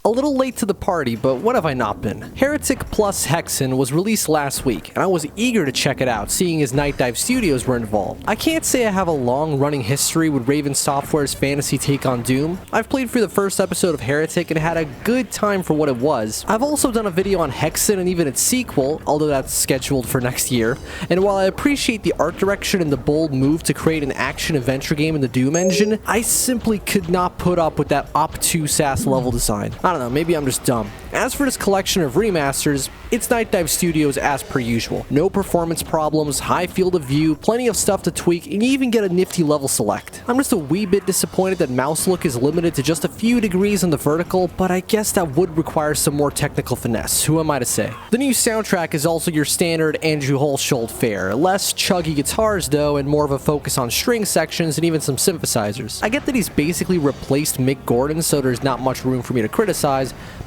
A little late to the party, but what have I not been? Heretic plus Hexen was released last week, and I was eager to check it out, seeing as Nightdive Studios were involved. I can't say I have a long-running history with Ravensoftware's fantasy take on Doom. I've played through the first episode of Heretic and had a good time for what it was. I've also done a video on Hexen and even its sequel, although that's scheduled for next year, and while I appreciate the art direction and the bold move to create an action-adventure game in the Doom engine, I simply could not put up with that obtuse-ass level design. I don't know, maybe I'm just dumb. As for this collection of remasters, it's Nightdive Studios as per usual. No performance problems, high field of view, plenty of stuff to tweak, and you even get a nifty level select. I'm just a wee bit disappointed that mouse look is limited to just a few degrees on the vertical, but I guess that would require some more technical finesse, who am I to say? The new soundtrack is also your standard Andrew Holsholt fare, less chuggy guitars though, and more of a focus on string sections and even some synthesizers. I get that he's basically replaced Mick Gordon, so there's not much room for me to criticize,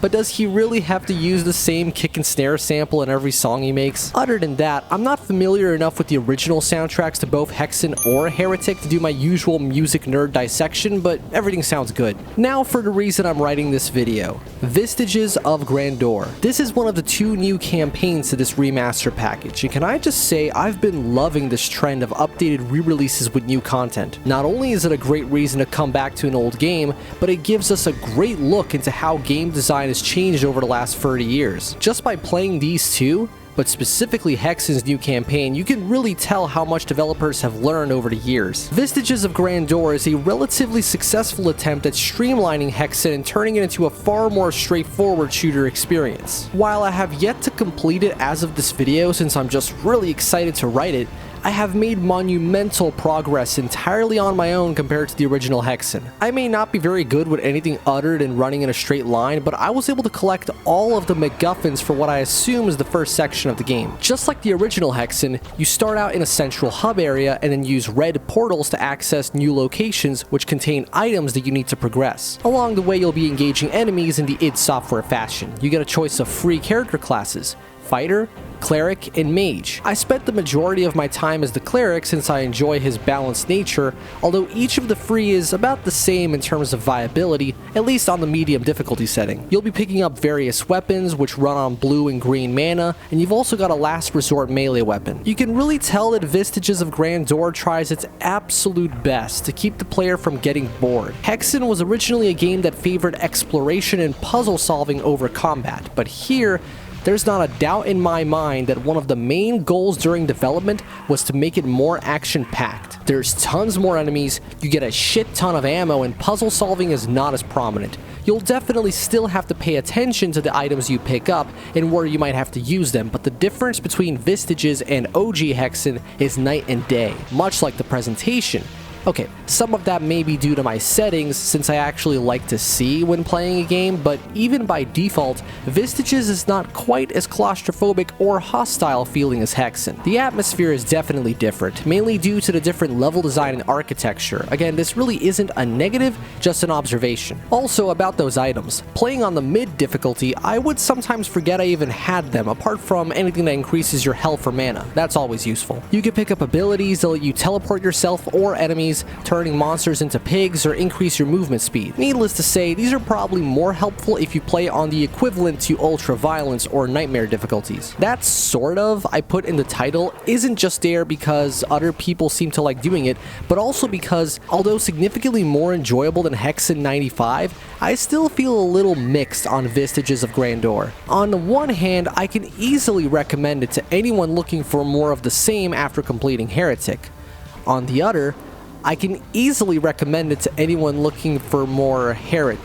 but does he really have to use the same kick and snare sample in every song he makes? Other than that, I'm not familiar enough with the original soundtracks to both Hexen or Heretic to do my usual music nerd dissection, but everything sounds good. Now for the reason I'm writing this video. Vistages of Grandeur. This is one of the two new campaigns to this remaster package, and can I just say I've been loving this trend of updated re-releases with new content. Not only is it a great reason to come back to an old game, but it gives us a great look into how game design has changed over the last 30 years. Just by playing these two, but specifically Hexen's new campaign, you can really tell how much developers have learned over the years. Vistages of Grandeur is a relatively successful attempt at streamlining Hexen and turning it into a far more straightforward shooter experience. While I have yet to complete it as of this video, since I'm just really excited to write it, I have made monumental progress entirely on my own compared to the original Hexen. I may not be very good with anything other than running in a straight line, but I was able to collect all of the MacGuffins for what I assume is the first section of the game. Just like the original Hexen, you start out in a central hub area and then use red portals to access new locations which contain items that you need to progress. Along the way, you'll be engaging enemies in the id Software fashion. You get a choice of 3 character classes: Fighter, Cleric, and Mage. I spent the majority of my time as the Cleric since I enjoy his balanced nature, although each of the 3 is about the same in terms of viability, at least on the medium difficulty setting. You'll be picking up various weapons which run on blue and green mana, and you've also got a last resort melee weapon. You can really tell that Vistages of Grandeur tries its absolute best to keep the player from getting bored. Hexen was originally a game that favored exploration and puzzle solving over combat, but here, there's not a doubt in my mind that one of the main goals during development was to make it more action-packed. There's tons more enemies, you get a shit ton of ammo, and puzzle solving is not as prominent. You'll definitely still have to pay attention to the items you pick up and where you might have to use them, but the difference between Vistages and OG Hexen is night and day, much like the presentation. Okay, some of that may be due to my settings, since I actually like to see when playing a game, but even by default, Vistages is not quite as claustrophobic or hostile feeling as Hexen. The atmosphere is definitely different, mainly due to the different level design and architecture. Again, this really isn't a negative, just an observation. Also, about those items, playing on the mid difficulty, I would sometimes forget I even had them, apart from anything that increases your health or mana. That's always useful. You can pick up abilities that let you teleport yourself or enemies, turning monsters into pigs, or increase your movement speed. Needless to say, these are probably more helpful if you play on the equivalent to Ultra Violence or Nightmare difficulties. That sort of, I put in the title, isn't just there because other people seem to like doing it, but also because, although significantly more enjoyable than Hexen 95, I still feel a little mixed on Vistages of Grandeur. On the one hand, I can easily recommend it to anyone looking for more of the same after completing Heretic. On the other, I can easily recommend it to anyone looking for more Heretic.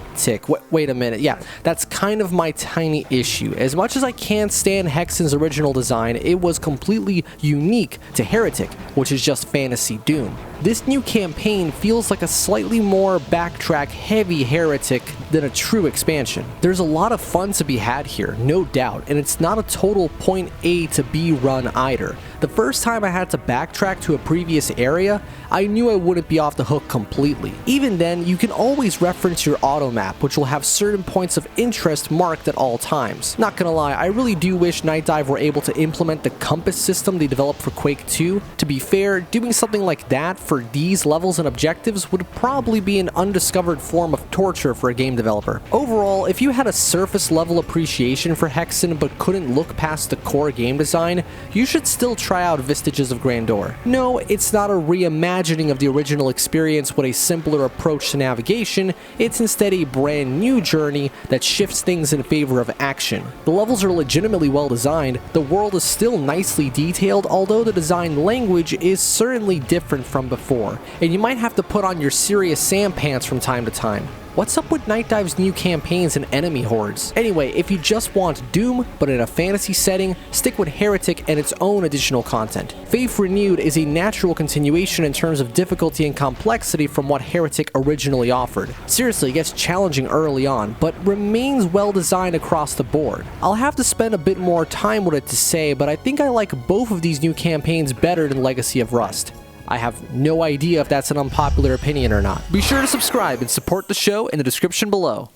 Wait a minute, yeah, that's kind of my tiny issue. As much as I can't stand Hexen's original design, it was completely unique to Heretic, which is just fantasy Doom. This new campaign feels like a slightly more backtrack heavy Heretic than a true expansion. There's a lot of fun to be had here, no doubt, and it's not a total point A to B run either. The first time I had to backtrack to a previous area, I knew I wouldn't be off the hook completely. Even then, you can always reference your auto map map, which will have certain points of interest marked at all times. Not gonna lie, I really do wish Nightdive were able to implement the compass system they developed for Quake 2. To be fair, doing something like that for these levels and objectives would probably be an undiscovered form of torture for a game developer. Overall, if you had a surface level appreciation for Hexen but couldn't look past the core game design, you should still try out Vistages of Grandeur. No, it's not a reimagining of the original experience with a simpler approach to navigation, it's instead a brand new journey that shifts things in favor of action. The levels are legitimately well designed, the world is still nicely detailed, although the design language is certainly different from before, and you might have to put on your serious Sam pants from time to time. What's up with Nightdive's new campaigns and enemy hordes? Anyway, if you just want Doom, but in a fantasy setting, stick with Heretic and its own additional content. Faith Renewed is a natural continuation in terms of difficulty and complexity from what Heretic originally offered. Seriously, it gets challenging early on, but remains well designed across the board. I'll have to spend a bit more time with it to say, but I think I like both of these new campaigns better than Legacy of Rust. I have no idea if that's an unpopular opinion or not. Be sure to subscribe and support the show in the description below.